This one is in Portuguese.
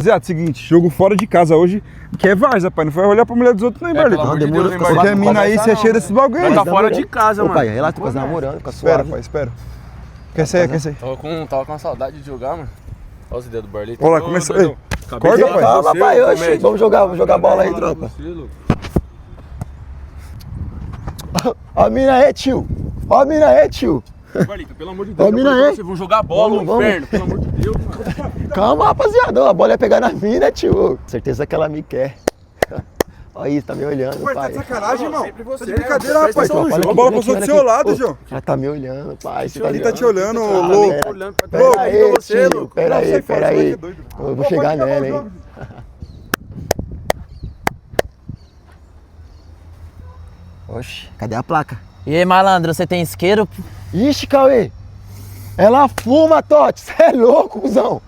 Rapaziada, seguinte, jogo fora de casa hoje, que é várzea, pai. Não foi olhar pra mulher dos outros, não, hein, Barlito? Não, demorou. Porque a mina aí, você é cheia desse bagulho aí. Tá fora de casa, mano. Pai, relaxa, tô quase namorando, fica Espera, suave. pai, espera. Quer sair, quer sair? Tava com saudade de jogar, mano. Olha os dedos do Barlito. Olha lá, começou. Ei, corta, pai. Calma, pai, oxi, vamos jogar bola aí, tropa. Ó a mina aí, tio. Ó a mina aí, tio. Barlito, pelo amor de Deus. Ó a mina aí. Vocês vão jogar bola, Vamos. inferno, pelo amor de Deus, mano. Calma, rapaziada, a bola ia pegar na mina, tio. Certeza que ela me quer. Olha isso, tá me olhando, Pai, tá pai. de sacanagem, irmão? Sempre você, Tá de brincadeira, né? rapaz. Presta atenção no A bola passou do seu lado, João. Ela tá me olhando, pai. Você Ele tá te olhando, Ah, louco. pera- olhando pra Pera trás, aí, pra você, tio. louco. Pera Não, sai aí, fora, pera você vai aí. ser doido. Eu vou chegar nela, hein. Oxe, cadê a placa? E aí, malandro, você tem isqueiro? Ixi, Cauê. Ela fuma, Totti. Você é louco, cuzão.